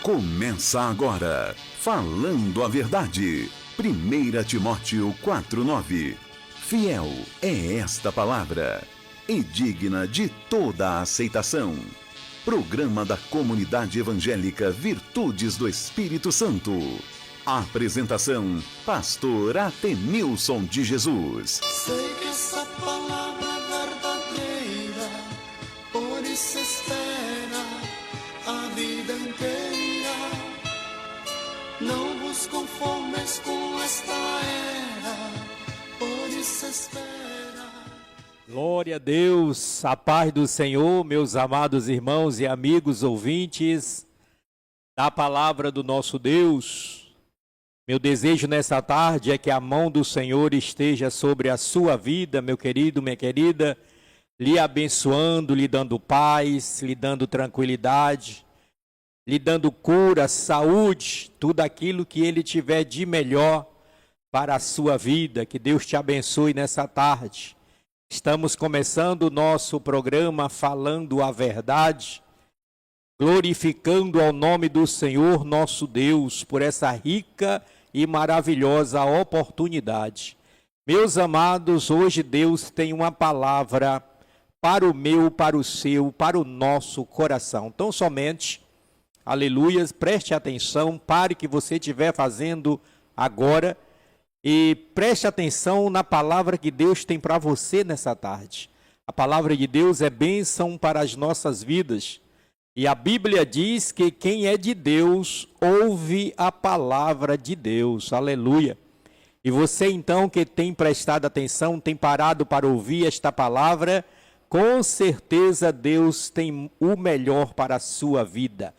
Começa agora, Falando a Verdade, 1 Timóteo 4,9. Fiel é esta palavra, e digna de toda a aceitação. Programa da Comunidade Evangélica Virtudes do Espírito Santo. Apresentação, Pastor Atenilson de Jesus. Sei que essa palavra é verdadeira, por isso espera a vida inteira. Não vos conformes com esta era, por isso espera. Glória a Deus, a paz do Senhor, meus amados irmãos e amigos ouvintes da palavra do nosso Deus. Meu desejo nessa tarde é que a mão do Senhor esteja sobre a sua vida, meu querido, minha querida, lhe abençoando, lhe dando paz, lhe dando tranquilidade, lhe dando cura, saúde, tudo aquilo que Ele tiver de melhor para a sua vida. Que Deus te abençoe nessa tarde. Estamos começando o nosso programa Falando a Verdade, glorificando ao nome do Senhor nosso Deus por essa rica e maravilhosa oportunidade. Meus amados, hoje Deus tem uma palavra para o meu, para o seu, para o nosso coração. Então somente, aleluia, preste atenção, pare o que você estiver fazendo agora e preste atenção na palavra que Deus tem para você nessa tarde. A palavra de Deus é bênção para as nossas vidas. E a Bíblia diz que quem é de Deus ouve a palavra de Deus. Aleluia. E você então que tem prestado atenção, tem parado para ouvir esta palavra, com certeza Deus tem o melhor para a sua vida.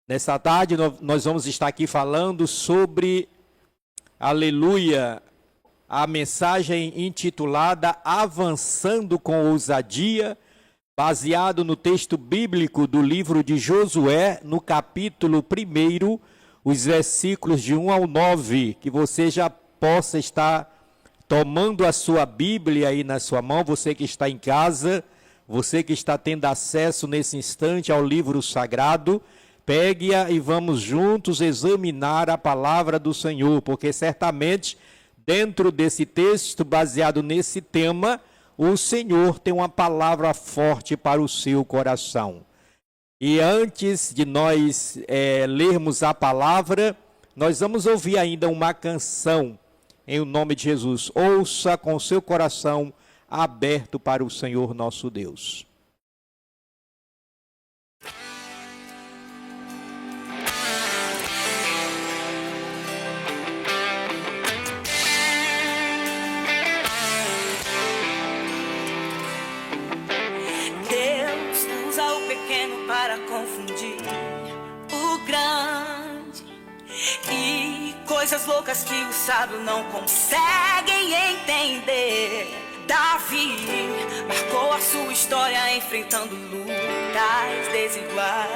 Nessa tarde nós vamos estar aqui falando sobre, aleluia, a mensagem intitulada Avançando com Ousadia, baseado no texto bíblico do livro de Josué, no capítulo 1, os versículos de 1 ao 9, que você já possa estar tomando a sua Bíblia aí na sua mão, você que está em casa, você que está tendo acesso nesse instante ao livro sagrado, pegue-a e vamos juntos examinar a palavra do Senhor, porque certamente dentro desse texto, baseado nesse tema, o Senhor tem uma palavra forte para o seu coração. E antes de nós lermos a palavra, nós vamos ouvir ainda uma canção em nome de Jesus. Ouça com o seu coração aberto para o Senhor nosso Deus. Para confundir o grande e coisas loucas que o sábio não conseguem entender. Davi marcou a sua história enfrentando lutas desiguais.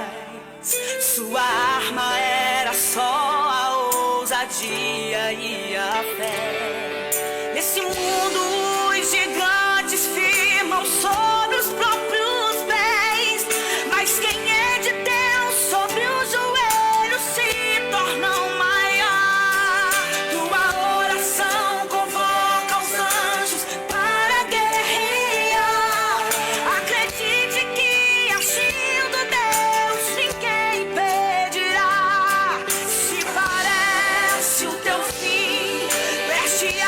Sua arma era só a ousadia e a fé. Nesse mundo os gigantes firmam sobre os próprios pés, mas quem é de Deus sobre os joelhos se torna o maior. Tua oração convoca os anjos para guerrear. Acredite que agindo Deus ninguém impedirá. Se parece o teu fim, preste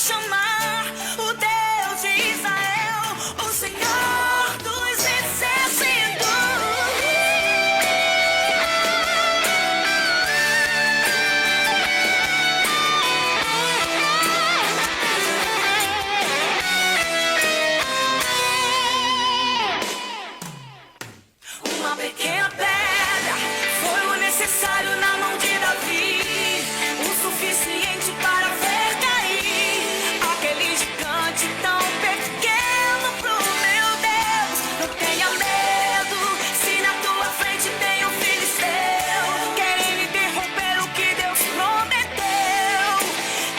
chamar o Deus de Israel, o Senhor dos exércitos. Uma pequena pedra foi o necessário na mão de Davi, o suficiente para ver cair aquele gigante tão pequeno pro meu Deus. Não tenha medo, se na tua frente tem um filisteu querendo interromper o que Deus prometeu.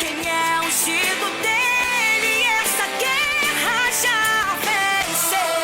Quem é ungido dele, essa guerra já venceu.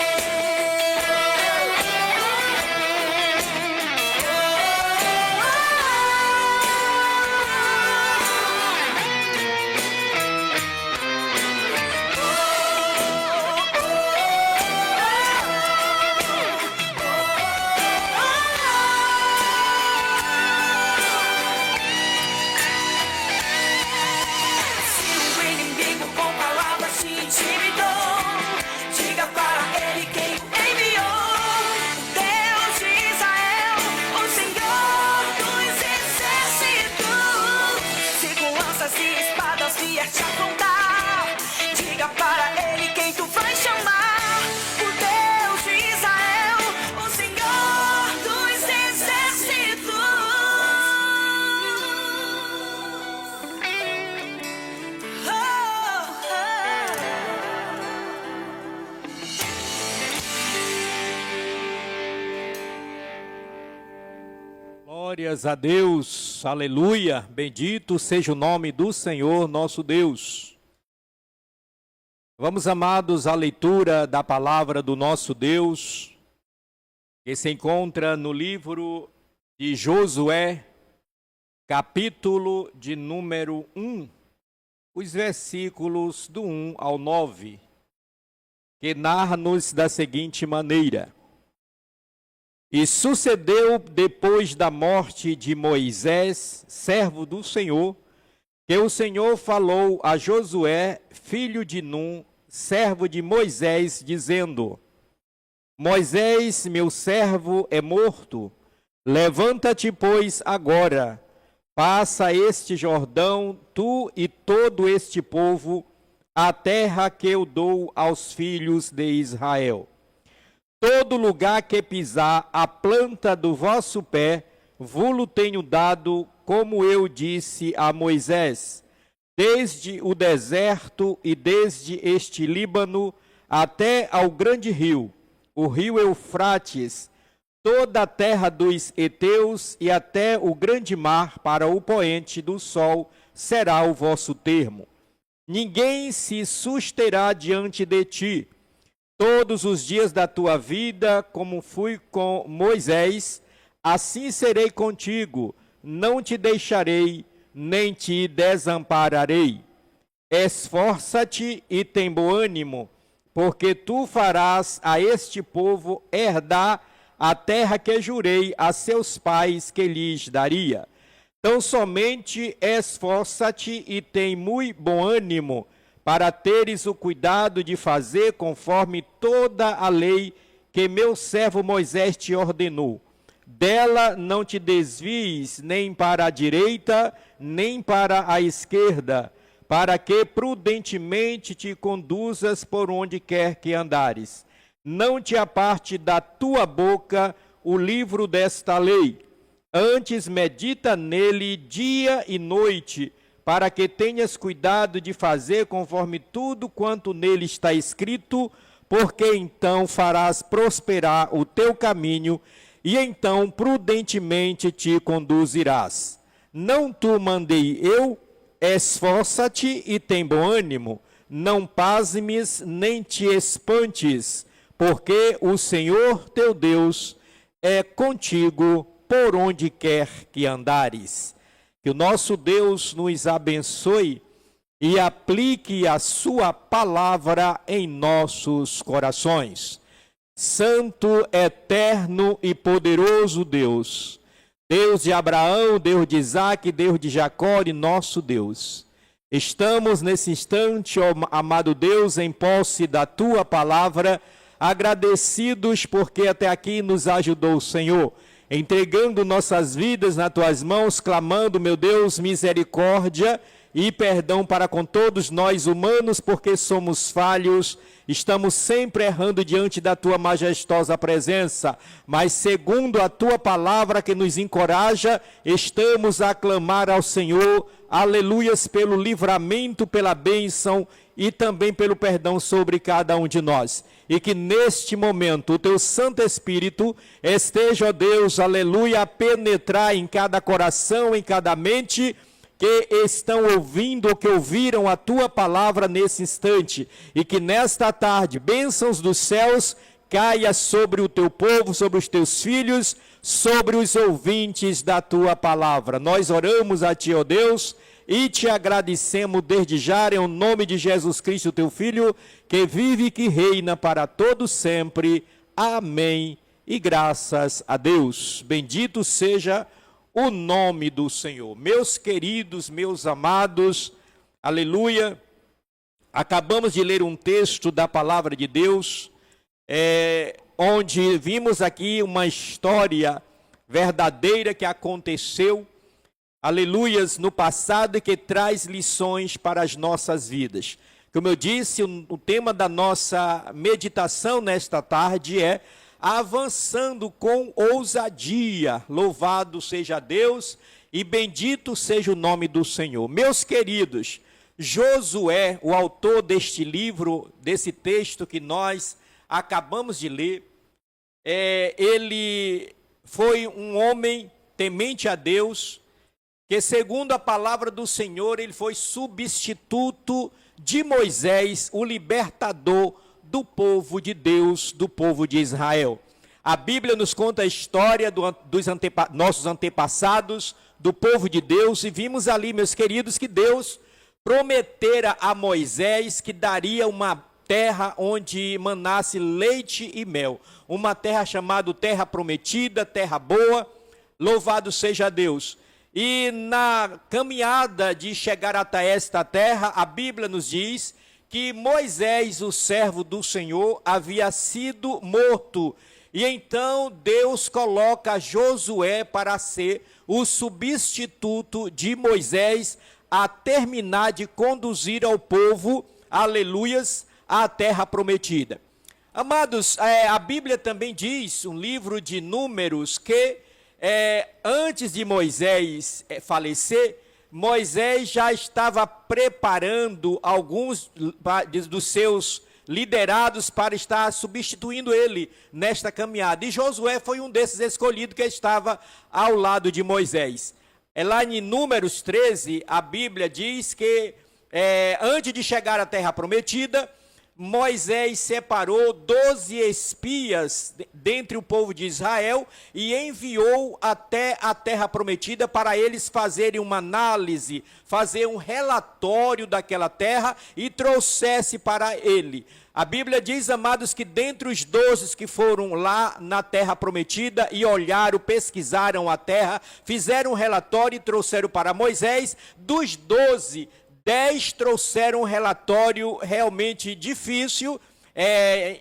Se o inimigo com palavras te intimidou, diga para ele quem o enviou. O Deus de Israel, o Senhor dos exércitos. Se com lanças e espadas vier te afrontar, diga para ele quem tu vai chamar. O Deus de Israel, o Senhor dos exércitos. Glórias a Deus, aleluia, bendito seja o nome do Senhor nosso Deus. Vamos, amados, à leitura da palavra do nosso Deus, que se encontra no livro de Josué, capítulo de número 1, os versículos do 1 ao 9, que narra-nos da seguinte maneira: E sucedeu depois da morte de Moisés, servo do Senhor, que o Senhor falou a Josué, filho de Num, servo de Moisés, dizendo: Moisés, meu servo, é morto. Levanta-te, pois, agora, passa este Jordão, tu e todo este povo, a terra que eu dou aos filhos de Israel. Todo lugar que pisar a planta do vosso pé, vo-lo tenho dado, como eu disse a Moisés, desde o deserto e desde este Líbano até ao grande rio, o rio Eufrates, toda a terra dos heteus e até o grande mar para o poente do sol será o vosso termo. Ninguém se susterá diante de ti. Todos os dias da tua vida, como fui com Moisés, assim serei contigo, não te deixarei, nem te desampararei. Esforça-te e tem bom ânimo, porque tu farás a este povo herdar a terra que jurei a seus pais que lhes daria. Tão somente esforça-te e tem muito bom ânimo, para teres o cuidado de fazer conforme toda a lei que meu servo Moisés te ordenou. Dela não te desvies nem para a direita, nem para a esquerda, para que prudentemente te conduzas por onde quer que andares. Não te aparte da tua boca o livro desta lei. Antes medita nele dia e noite, para que tenhas cuidado de fazer conforme tudo quanto nele está escrito, porque então farás prosperar o teu caminho, e então prudentemente te conduzirás. Não tu mandei eu? Esforça-te e tem bom ânimo, não pasmes nem te espantes, porque o Senhor teu Deus é contigo por onde quer que andares. Que o nosso Deus nos abençoe e aplique a sua palavra em nossos corações. Santo, eterno e poderoso Deus, Deus de Abraão, Deus de Isaque, Deus de Jacó e nosso Deus. Estamos nesse instante, ó amado Deus, em posse da Tua palavra, agradecidos porque até aqui nos ajudou o Senhor, entregando nossas vidas nas Tuas mãos, clamando, meu Deus, misericórdia e perdão para com todos nós humanos, porque somos falhos, estamos sempre errando diante da Tua majestosa presença, mas segundo a Tua palavra que nos encoraja, estamos a clamar ao Senhor, aleluias, pelo livramento, pela bênção e também pelo perdão sobre cada um de nós. E que neste momento o Teu Santo Espírito esteja, ó Deus, aleluia, a penetrar em cada coração, em cada mente, que estão ouvindo ou que ouviram a Tua palavra nesse instante, e que nesta tarde, bênçãos dos céus, caia sobre o Teu povo, sobre os Teus filhos, sobre os ouvintes da Tua palavra. Nós oramos a Ti, ó Deus, e Te agradecemos desde já, em nome de Jesus Cristo, Teu Filho, que vive e que reina para todos sempre. Amém. E graças a Deus. Bendito seja o nome do Senhor. Meus queridos, meus amados, aleluia, acabamos de ler um texto da palavra de Deus, onde vimos aqui uma história verdadeira que aconteceu, aleluias, no passado e que traz lições para as nossas vidas. Como eu disse, o tema da nossa meditação nesta tarde é avançando com ousadia. Louvado seja Deus e bendito seja o nome do Senhor. Meus queridos, Josué, o autor deste livro, desse texto que nós acabamos de ler, ele foi um homem temente a Deus, que segundo a palavra do Senhor, ele foi substituto de Moisés, o libertador do povo de Deus, do povo de Israel. A Bíblia nos conta a história dos nossos antepassados, do povo de Deus, e vimos ali, meus queridos, que Deus prometera a Moisés que daria uma terra onde manasse leite e mel, uma terra chamada Terra Prometida, terra boa, louvado seja Deus. E na caminhada de chegar até esta terra, a Bíblia nos diz que Moisés, o servo do Senhor, havia sido morto. E então Deus coloca Josué para ser o substituto de Moisés a terminar de conduzir ao povo, aleluias, à terra prometida. Amados, a Bíblia também diz, um livro de Números, que antes de Moisés falecer, Moisés já estava preparando alguns dos seus liderados para estar substituindo ele nesta caminhada. E Josué foi um desses escolhidos que estava ao lado de Moisés. Lá em Números 13, a Bíblia diz que antes de chegar à terra prometida, Moisés separou 12 espias dentre o povo de Israel e enviou até a terra prometida para eles fazerem uma análise, fazer um relatório daquela terra e trouxesse para ele. A Bíblia diz, amados, que dentre os 12 que foram lá na terra prometida e olharam, pesquisaram a terra, fizeram um relatório e trouxeram para Moisés, dos 12, 10 trouxeram um relatório realmente difícil,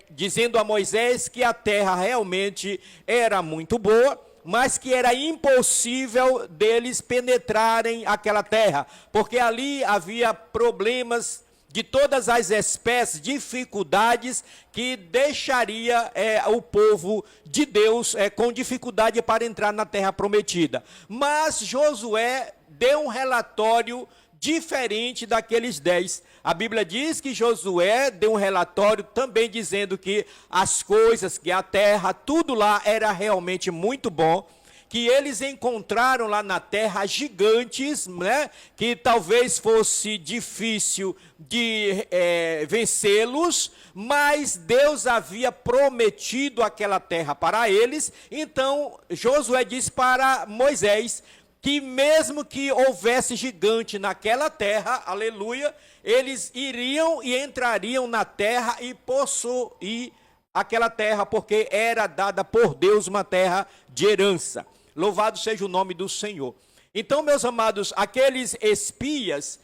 dizendo a Moisés que a terra realmente era muito boa, mas que era impossível deles penetrarem aquela terra, porque ali havia problemas de todas as espécies, dificuldades que deixaria o povo de Deus com dificuldade para entrar na terra prometida. Mas Josué deu um relatório diferente daqueles 10. A Bíblia diz que Josué deu um relatório também dizendo que as coisas, que a terra, tudo lá era realmente muito bom, que eles encontraram lá na terra gigantes, né, que talvez fosse difícil de vencê-los, mas Deus havia prometido aquela terra para eles. Então Josué disse para Moisés que mesmo que houvesse gigante naquela terra, aleluia, eles iriam e entrariam na terra e possuir aquela terra, porque era dada por Deus uma terra de herança. Louvado seja o nome do Senhor. Então, meus amados, aqueles espias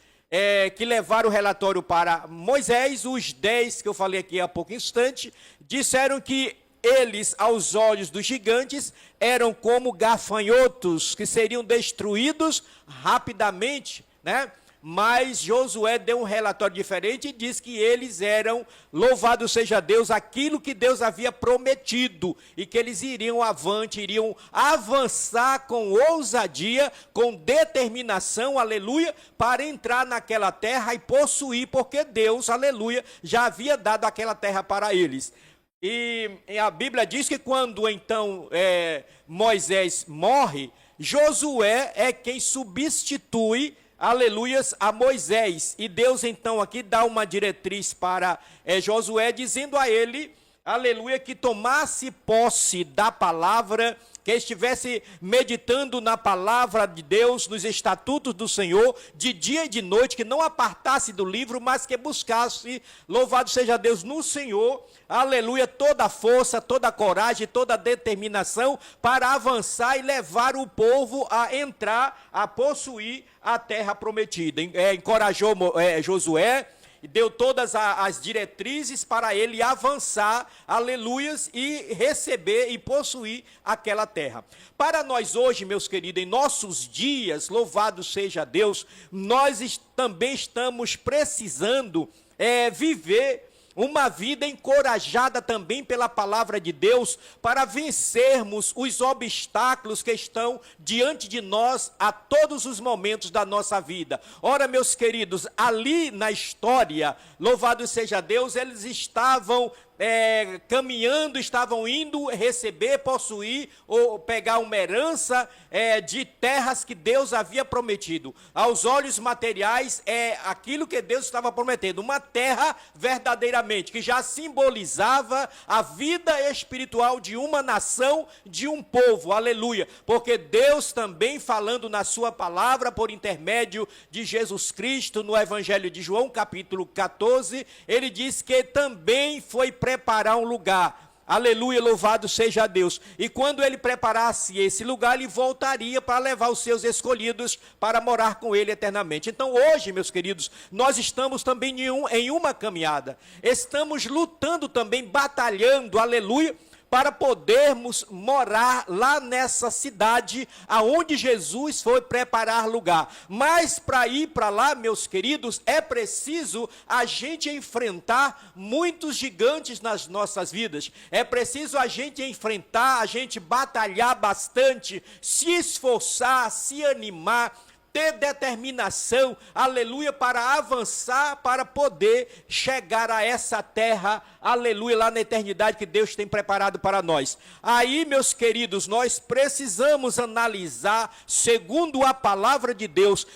que levaram o relatório para Moisés, os 10 que eu falei aqui há pouco instante, disseram que eles, aos olhos dos gigantes, eram como gafanhotos, que seriam destruídos rapidamente, né? Mas Josué deu um relatório diferente e diz que eles eram, louvado seja Deus, aquilo que Deus havia prometido, e que eles iriam avante, iriam avançar com ousadia, com determinação, aleluia, para entrar naquela terra e possuir, porque Deus, aleluia, já havia dado aquela terra para eles. E a Bíblia diz que quando então Moisés morre, Josué é quem substitui, aleluias, a Moisés. E Deus então aqui dá uma diretriz para Josué, dizendo a ele, aleluia, que tomasse posse da palavra, que estivesse meditando na palavra de Deus, nos estatutos do Senhor, de dia e de noite, que não apartasse do livro, mas que buscasse, louvado seja Deus, no Senhor, aleluia, toda a força, toda a coragem, toda a determinação para avançar e levar o povo a entrar, a possuir a terra prometida. Encorajou Josué, deu todas as diretrizes para ele avançar, aleluias, e receber e possuir aquela terra. Para nós hoje, meus queridos, em nossos dias, louvado seja Deus, nós também estamos precisando viver uma vida encorajada também pela palavra de Deus, para vencermos os obstáculos que estão diante de nós a todos os momentos da nossa vida. Ora, meus queridos, ali na história, louvado seja Deus, eles estavam caminhando, estavam indo receber, possuir ou pegar uma herança de terras que Deus havia prometido. Aos olhos materiais aquilo que Deus estava prometendo, uma terra verdadeiramente, que já simbolizava a vida espiritual de uma nação, de um povo, aleluia, porque Deus também falando na sua palavra, por intermédio de Jesus Cristo, no Evangelho de João, capítulo 14, ele diz que também foi preparar um lugar, aleluia, louvado seja Deus, e quando ele preparasse esse lugar, ele voltaria para levar os seus escolhidos para morar com ele eternamente. Então hoje, meus queridos, nós estamos também em uma caminhada, estamos lutando também, batalhando, aleluia, para podermos morar lá nessa cidade aonde Jesus foi preparar lugar. Mas para ir para lá, meus queridos, é preciso a gente enfrentar muitos gigantes nas nossas vidas. É preciso a gente enfrentar, a gente batalhar bastante, se esforçar, se animar, ter determinação, aleluia, para avançar, para poder chegar a essa terra, aleluia, lá na eternidade que Deus tem preparado para nós. Aí, meus queridos, nós precisamos analisar, segundo a palavra de Deus,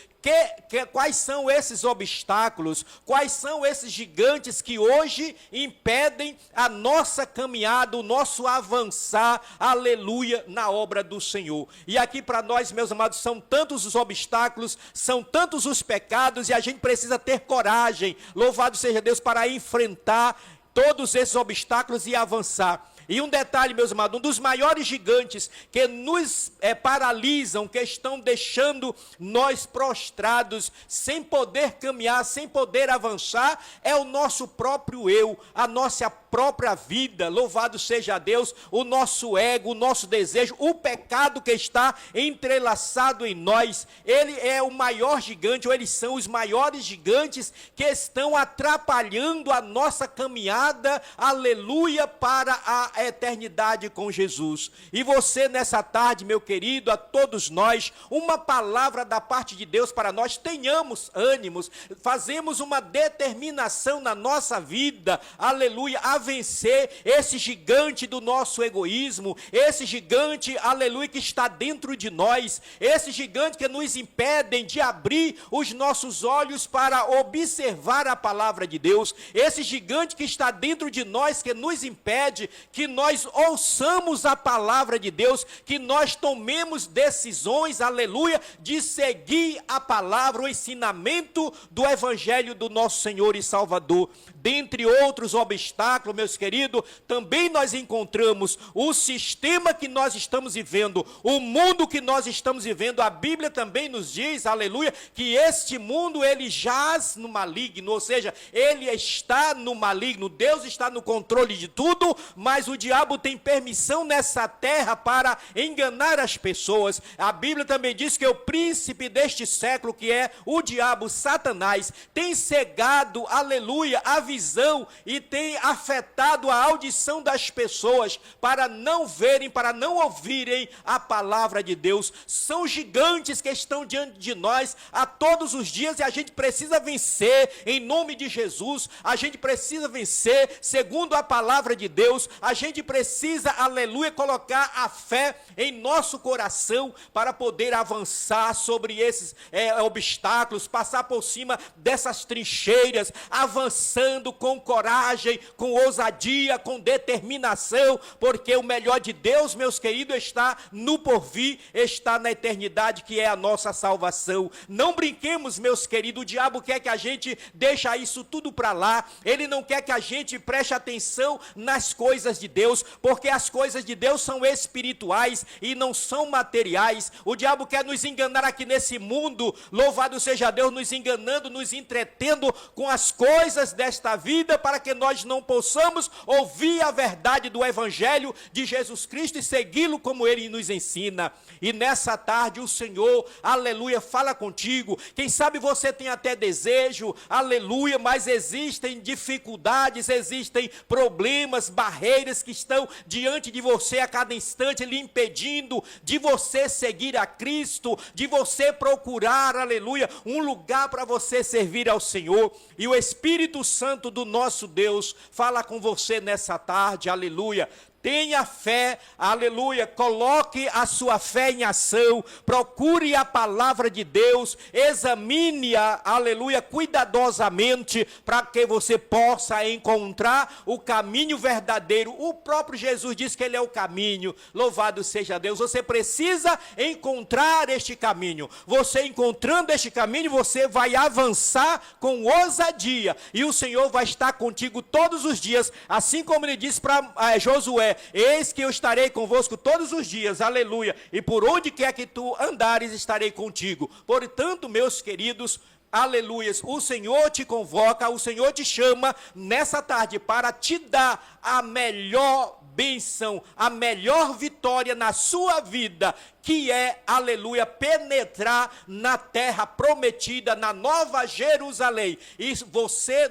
quais são esses obstáculos, quais são esses gigantes que hoje impedem a nossa caminhada, o nosso avançar, aleluia, na obra do Senhor. E aqui para nós, meus amados, são tantos os obstáculos, são tantos os pecados, e a gente precisa ter coragem, louvado seja Deus, para enfrentar todos esses obstáculos e avançar. E um detalhe, meus amados, um dos maiores gigantes que nos paralisam, que estão deixando nós prostrados, sem poder caminhar, sem poder avançar, é o nosso próprio eu, a nossa própria vida, louvado seja Deus, o nosso ego, o nosso desejo, o pecado que está entrelaçado em nós. Ele é o maior gigante, ou eles são os maiores gigantes que estão atrapalhando a nossa caminhada, aleluia, para a eternidade com Jesus. E você nessa tarde, meu querido, a todos nós, uma palavra da parte de Deus para nós, tenhamos ânimos, fazemos uma determinação na nossa vida, aleluia, a vencer esse gigante do nosso egoísmo, esse gigante, aleluia, que está dentro de nós, esse gigante que nos impedem de abrir os nossos olhos para observar a palavra de Deus, esse gigante que está dentro de nós, que nos impede que nós ouçamos a palavra de Deus, que nós tomemos decisões, aleluia, de seguir a palavra, o ensinamento do Evangelho do nosso Senhor e Salvador. dentre outros obstáculos, meus queridos, também nós encontramos o sistema que nós estamos vivendo, o mundo que nós estamos vivendo. A Bíblia também nos diz, aleluia, que este mundo ele jaz no maligno, ou seja, ele está no maligno. Deus está no controle de tudo, mas o diabo tem permissão nessa terra para enganar as pessoas. A Bíblia também diz que o príncipe deste século, que é o diabo, Satanás, tem cegado, aleluia, a visão e tem afetado a audição das pessoas para não verem, para não ouvirem a palavra de Deus. São gigantes que estão diante de nós a todos os dias e a gente precisa vencer em nome de Jesus. A gente precisa vencer segundo a palavra de Deus. A gente precisa, aleluia, colocar a fé em nosso coração para poder avançar sobre esses obstáculos, passar por cima dessas trincheiras, avançando com coragem, com ousadia, com determinação, porque o melhor de Deus, meus queridos, está no porvir, está na eternidade, que é a nossa salvação. Não brinquemos, meus queridos, o diabo quer que a gente deixe isso tudo para lá. Ele não quer que a gente preste atenção nas coisas de Deus, porque as coisas de Deus são espirituais e não são materiais. O diabo quer nos enganar aqui nesse mundo, louvado seja Deus, nos enganando, nos entretendo com as coisas desta vida, para que nós não possamos ouvir a verdade do Evangelho de Jesus Cristo e segui-lo como Ele nos ensina. E nessa tarde o Senhor, aleluia, fala contigo. Quem sabe você tem até desejo, aleluia, mas existem dificuldades, existem problemas, barreiras que estão diante de você a cada instante, lhe impedindo de você seguir a Cristo, de você procurar, aleluia, um lugar para você servir ao Senhor. E o Espírito Santo do nosso Deus fala com você nessa tarde, aleluia. Tenha fé, aleluia, coloque a sua fé em ação, procure a palavra de Deus, examine-a, aleluia, cuidadosamente, para que você possa encontrar o caminho verdadeiro. O próprio Jesus diz que Ele é o caminho, louvado seja Deus. Você precisa encontrar este caminho. Você encontrando este caminho, você vai avançar com ousadia, e o Senhor vai estar contigo todos os dias, assim como Ele disse para Josué: eis que eu estarei convosco todos os dias, aleluia, e por onde quer que tu andares, estarei contigo. Portanto, meus queridos, aleluias, o Senhor te convoca, o Senhor te chama nessa tarde para te dar a melhor bênção, a melhor vitória na sua vida, que é, aleluia, penetrar na terra prometida, na Nova Jerusalém. E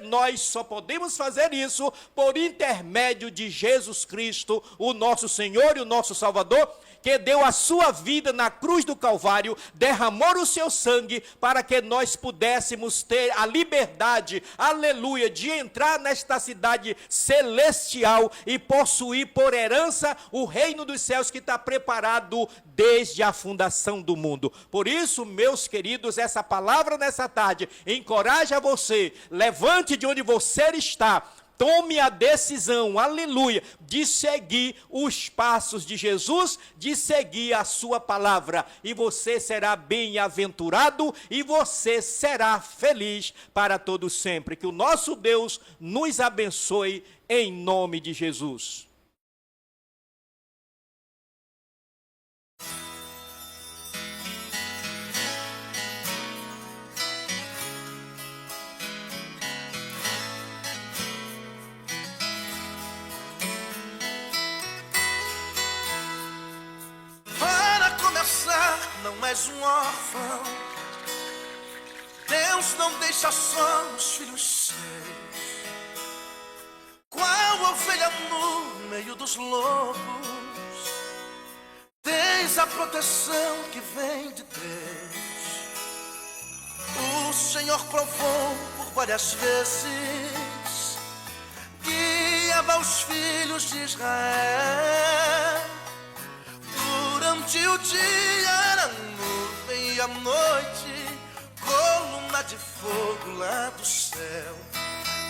nós só podemos fazer isso por intermédio de Jesus Cristo, o nosso Senhor e o nosso Salvador, que deu a sua vida na cruz do Calvário, derramou o seu sangue para que nós pudéssemos ter a liberdade, aleluia, de entrar nesta cidade celestial e possuir por herança o reino dos céus que está preparado desde a fundação do mundo. Por isso, meus queridos, essa palavra nessa tarde encoraja você, levante de onde você está, tome a decisão, aleluia, de seguir os passos de Jesus, de seguir a sua palavra, e você será bem-aventurado e você será feliz para todo sempre. Que o nosso Deus nos abençoe em nome de Jesus. Não és um órfão, Deus não deixa só os filhos seus. Qual ovelha no meio dos lobos, tens a proteção que vem de Deus. O Senhor provou por várias vezes, guiava os filhos de Israel. Durante o dia era nuvem e à noite coluna de fogo lá do céu.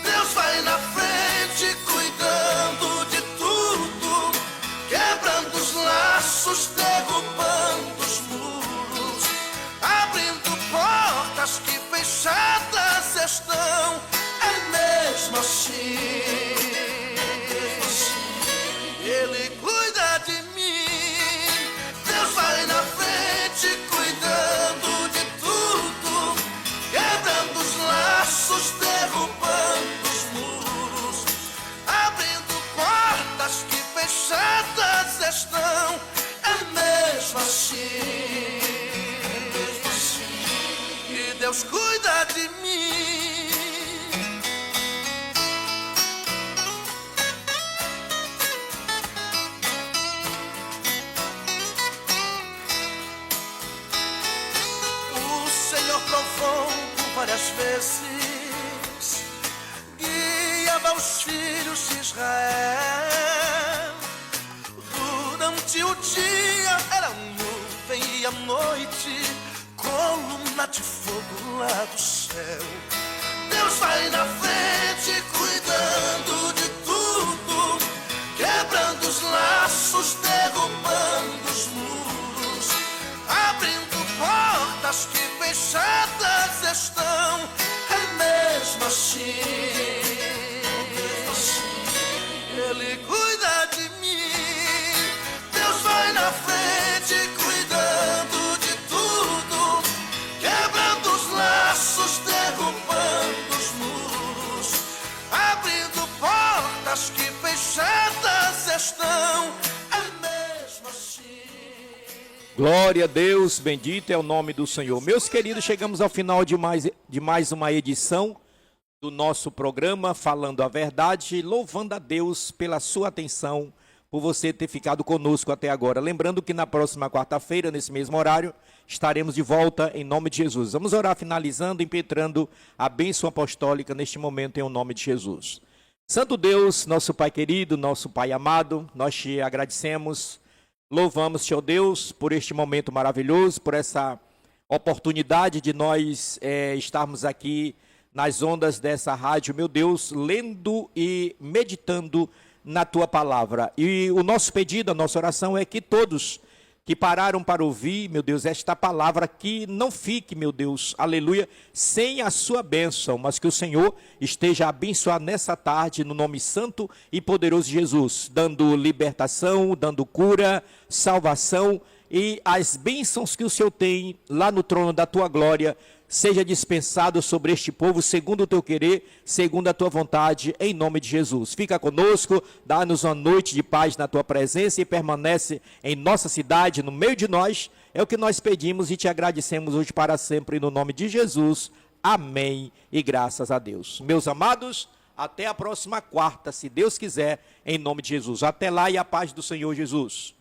Deus vai na frente cuidando de tudo, quebrando os laços, derrubando os muros, abrindo portas que fechadas estão. É mesmo assim várias vezes guiava os filhos de Israel. Durante o dia era nuvem e à noite coluna de fogo lá do céu. Deus vai na frente cuidando de tudo, quebrando os laços, derrubando os muros, abrindo portas que fechadas estão. É mesmo assim, Ele cuida de mim. Deus vai na frente cuidando de tudo, quebrando os laços, derrubando os muros, abrindo portas que fechadas estão. É mesmo assim. Glória a Deus, bendito é o nome do Senhor. Meus queridos, chegamos ao final de mais uma edição do nosso programa Falando a Verdade, louvando a Deus pela sua atenção, por você ter ficado conosco até agora. Lembrando que na próxima quarta-feira, nesse mesmo horário, estaremos de volta em nome de Jesus. Vamos orar finalizando, impetrando a bênção apostólica neste momento em nome de Jesus. Santo Deus, nosso Pai querido, nosso Pai amado, nós te agradecemos, louvamos-te, ó Deus, por este momento maravilhoso, por essa oportunidade de nós estarmos aqui nas ondas dessa rádio, meu Deus, lendo e meditando na tua palavra. E o nosso pedido, a nossa oração é que todos que pararam para ouvir, meu Deus, esta palavra que não fique, meu Deus, aleluia, sem a sua bênção, mas que o Senhor esteja abençoado nessa tarde, no nome santo e poderoso de Jesus, dando libertação, dando cura, salvação e as bênçãos que o Senhor tem lá no trono da tua glória, seja dispensado sobre este povo, segundo o teu querer, segundo a tua vontade, em nome de Jesus. Fica conosco, dá-nos uma noite de paz na tua presença e permanece em nossa cidade, no meio de nós. É o que nós pedimos e te agradecemos hoje para sempre, no nome de Jesus. Amém e graças a Deus. Meus amados, até a próxima quarta, se Deus quiser, em nome de Jesus. Até lá e a paz do Senhor Jesus.